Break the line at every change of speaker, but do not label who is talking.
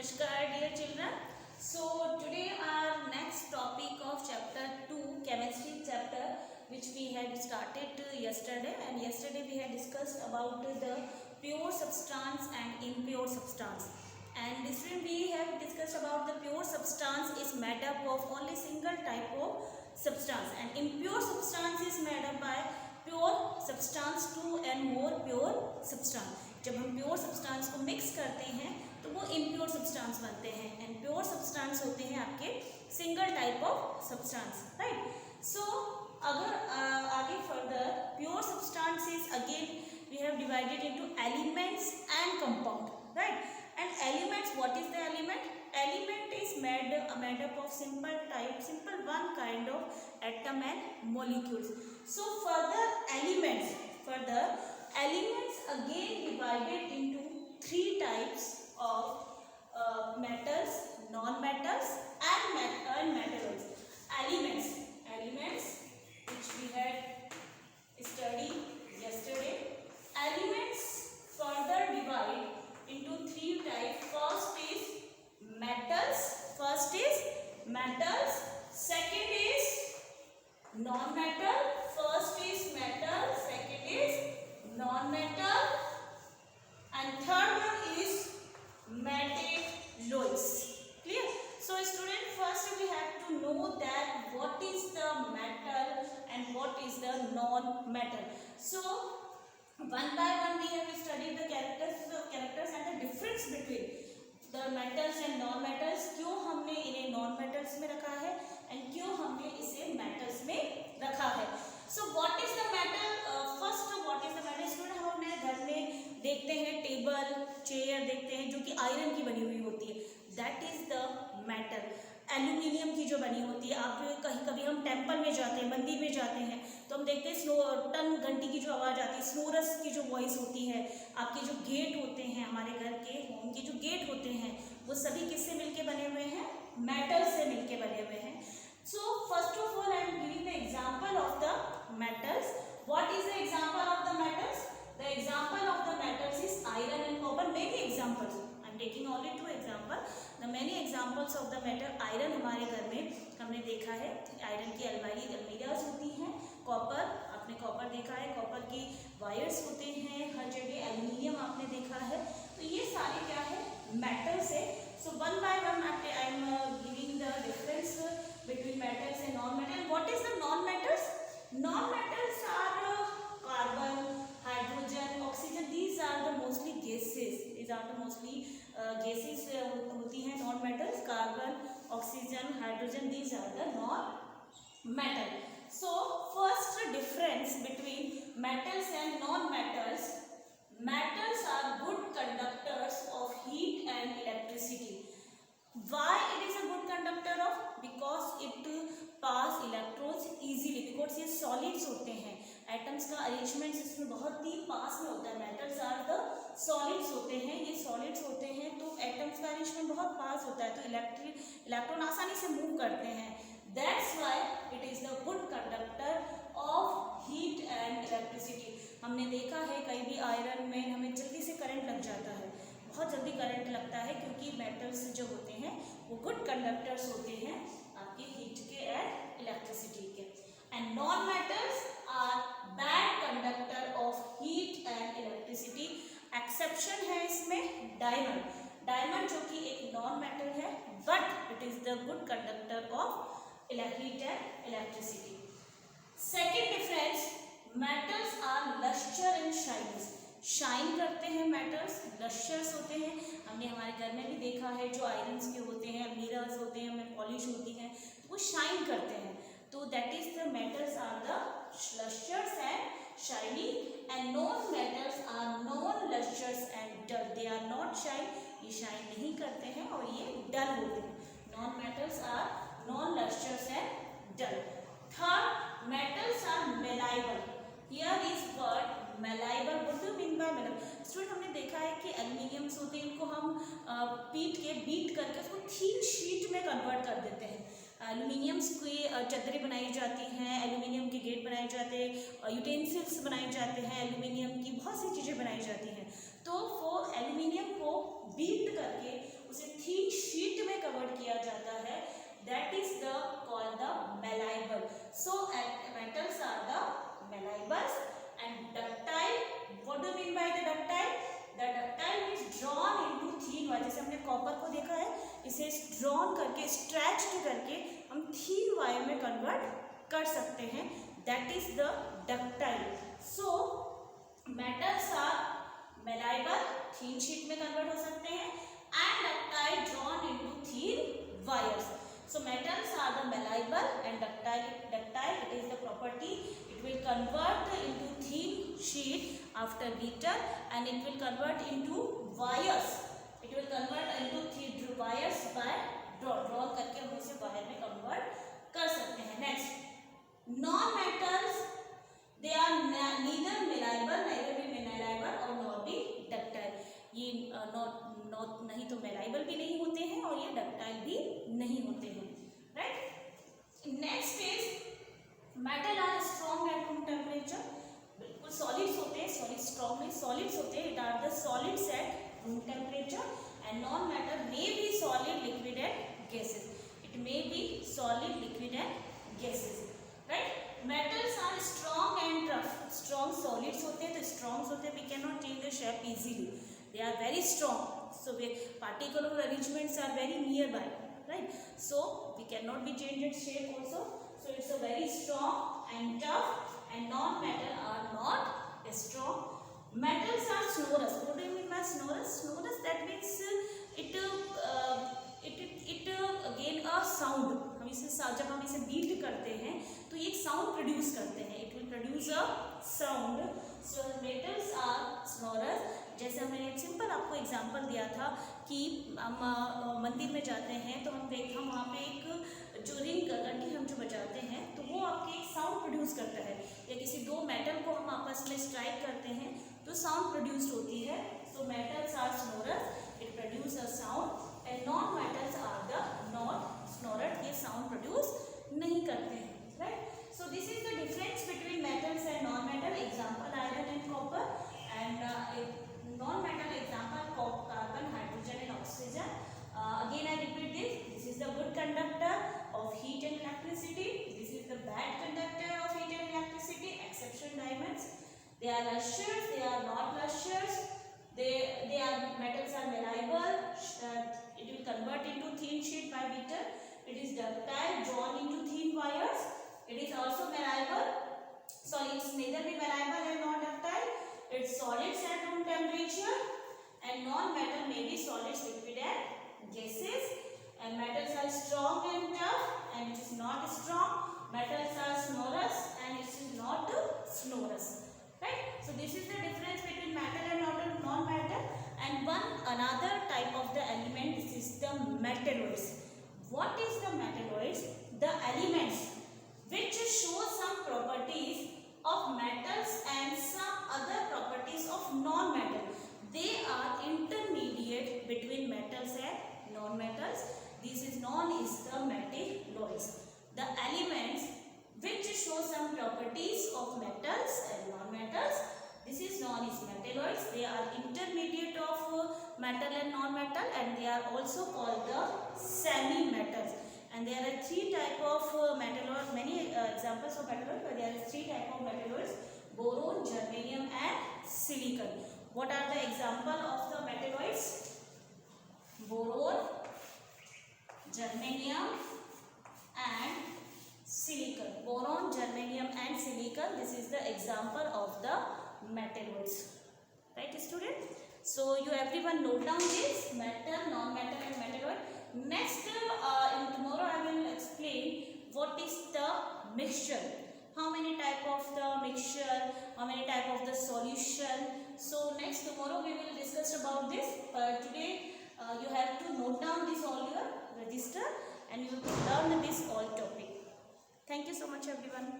Namaskar dear children. So today our next topic of chapter 2 chemistry chapter which we had started yesterday, and yesterday we had discussed about the pure substance and impure substance, and this time we have discussed about the pure substance is made up of only single type of substance and impure substance is made up by pure substance two and more pure substance. जब हम pure substance को mix करते हैं तो वो impure substance बनते हैं, and pure substance होते हैं आपके single type of substance, right. So अगर आगे further pure substance is again we have divided into elements and compound, right. And elements, what is the element? Element is made up of simple one kind of atom and molecules. So further elements again divided into three types of metals, non-metals and metals. Elements which we had studied yesterday. Elements further divide into three types. First is metals, second is non-metal. First is metal, second is non-metal, and third one is metalloids. Clear? So student, first we have to know that what is the metal and what is the non-metal. So one by one we have studied the characters and the difference between the metals and non-metals. क्यों हमने इन्हें non-metals में रखा है and क्यों हमने इसे metals में रखा है. So what is the metal? First what is the metal? Student हम अपने घर में देखते हैं टेबल चेयर देखते हैं जो कि आयरन की बनी हुई होती है, that is the metal. Aluminium की जो बनी होती है, आप कभी हम टेम्पल में जाते हैं, मंदिर में जाते हैं तो हम देखते हैं टन घंटी की जो आवाज़ आती है, स्नोरस की जो वॉइस होती है, आपके जो गेट होते हैं हमारे घर के होम के जो गेट होते हैं वो सभी किससे मिलके बने हुए हैं? मेटल से मिलके बने हुए हैं. So first of all I am giving the example of the metals. What is the example of the metals? The example of the metals is iron and copper. Many examples. I am taking only two examples. The many examples of the metal. Iron हमारे घर में हमने देखा है, iron की almirahs होती हैं. Copper, आपने कॉपर देखा है, कॉपर की वायर्स होते हैं हर जगह. एल्यूमिनियम आपने देखा है. तो ये सारे क्या है? मेटल्स है. So one by one I am giving the difference between metals and non-metals. What is the non-metals? Non-metals are carbon, hydrogen, oxygen. These are the mostly gases. Gases होती हैं non-metals. Carbon, oxygen, hydrogen. These are the non-metal. So first difference between metals and non-metals. Metals are good conductors of heat and electricity. Why it is a good conductor of? Because it pass electrons easily. Because ये solids होते हैं, atoms का arrangement इसमें बहुत ही पास में होता है. Metals are the solids होते हैं, ये सॉलिड्स होते हैं तो एटम्स का अरेंजमेंट बहुत पास होता है तो इलेक्ट्रॉन आसानी से मूव करते हैं. That's why it is the good conductor of heat and electricity. हमने देखा है कहीं भी आयरन में हमें जल्दी से करंट लग जाता है, बहुत जल्दी करंट लगता है क्योंकि मेटल्स जो होते हैं वो गुड कंडक्टर्स होते हैं आपके हीट के एंड इलेक्ट्रिसिटी के. And non metals are bad conductor of heat and electricity. Exception है इसमें डायमंड जो कि एक नॉन मेटल है but it is the good conductor of heat and electricity. Second difference, metals are lustre and shine करते हैं. Metals लस्टर्स होते हैं. हमने हमारे घर में भी देखा है जो आयरन्स के होते हैं, मिरर्स होते हैं, हमें पॉलिश होती हैं तो वो शाइन करते हैं. तो that is the metals are the lustres and shiny, and non metals are non lustres and dull. They are not shine, ये शाइन नहीं करते हैं और ये डल होते हैं. Non metals are non lustres and dull. Third, metals are malleable. Here is word malleable. What do mean by malleable? Student हमने देखा है कि एल्यूमिनियम्स होते हैं, इनको हम बीट करके उसको थीन शीट में कन्वर्ट कर देते हैं. एल्यूमिनियम्स की चादरें बनाई जाती हैं, एल्यूमिनियम के गेट बनाए जाते हैं, यूटेंसिल्स बनाए जाते हैं, एल्यूमिनियम की बहुत सी चीज़ें बनाई जाती हैं. तो वो एल्यूमिनियम को बीट करके उसे थिन शीट में कवर किया जाता है, that is the called the malleable. So metals are the malleables and ductile. What do you mean by the ductile? The ductile means drawn into thin wire. जैसे हमने copper को देखा है, इसे drawn करके stretched करके हम thin wire में convert कर सकते हैं, that is the ductile. So metals are malleable, thin sheet में convert हो सकते हैं, and ductile drawn into thin wires. So metals are the malleable and ductile. It is the property. It will convert into thin sheet after beater, and it will convert into wires. It will convert into thin wires by draw करके हम उसे wire में convert कर सकते हैं. Next, non-metals, they are neither malleable or nor be ductile. ये not नहीं तो malleable भी नहीं होते हैं और ये ductile भी नहीं होते हैं, right? Next is metal are strong at room temperature. बिल्कुल solids होते हैं, solids होते हैं. It are the solids at room temperature, and non-metal may be solid, liquid and gases. It may be solid, liquid and gases, right? Metals are strong and tough. Strong solids होते हैं तो strong होते हैं. We cannot change the shape easily. They are very strong. So particle arrangements are very nearby, right? So we cannot be changed its shape also. So it's a very strong and tough, and non-metal are not strong. Metals are sonorous. What do you mean by sonorous? Sonorous, that means it again a sound. हम इसे जब हम इसे beat करते हैं तो ये एक साउंड प्रोड्यूस करते हैं. It will produce a sound. So metals are sonorous. जैसे हमने एक सिंपल आपको एग्जांपल दिया था कि हम मंदिर में जाते हैं तो हम वहाँ पे एक जो रिंग घंटी हम जो बजाते हैं तो वो आपके एक साउंड प्रोड्यूस करता है. या किसी दो मेटल को हम आपस में स्ट्राइक करते हैं तो साउंड प्रोड्यूस होती है. So metals are sonorous, it produce a sound, and non metals are the not sonorous, ये साउंड प्रोड्यूस नहीं करते हैं, right? So this is the difference between metals and non metal. Example iron and copper, and non-metal example carbon, hydrogen and oxygen. Again I repeat this. This is the good conductor of heat and electricity. This is the bad conductor of heat and electricity. Exception diamonds. They are luscious. They are not luscious. They are metals are malleable. It will convert into thin sheet by beater. It is ductile, drawn into thin wires. It is also malleable. Sorry, it's neither be malleable and not ductile. It's solids at room temperature, and non-metal may be solids, liquid and gases. And metals are strong and tough, and it is not strong. Metals are sonorous, and it is not sonorous, right? So this is the difference between metal and non-metal. And another type of the element, this is the metalloids. What is the metalloids? The elements which show some properties of metals and some other properties of non-metal. They are intermediate between metals and non-metals. This is known as the metalloids. The elements which show some properties of metals and non-metals, this is known as metalloids. They are intermediate of metal and non-metal, and they are also called the semi-metals. And there are three type of metalloids, many examples of metalloids, but there are three type of metalloids: boron, germanium and silicon. What are the example of the metalloids? Boron, germanium and silicon. Boron, germanium and silicon, this is the example of the metalloids, right student? So you everyone note down this: metal, non-metal and metalloid. Next in tomorrow I will explain what is the mixture, how many type of the mixture, how many type of the solution. So next tomorrow we will discuss about this. Today you have to note down this all your register, and you will learn this all topic. Thank you so much everyone.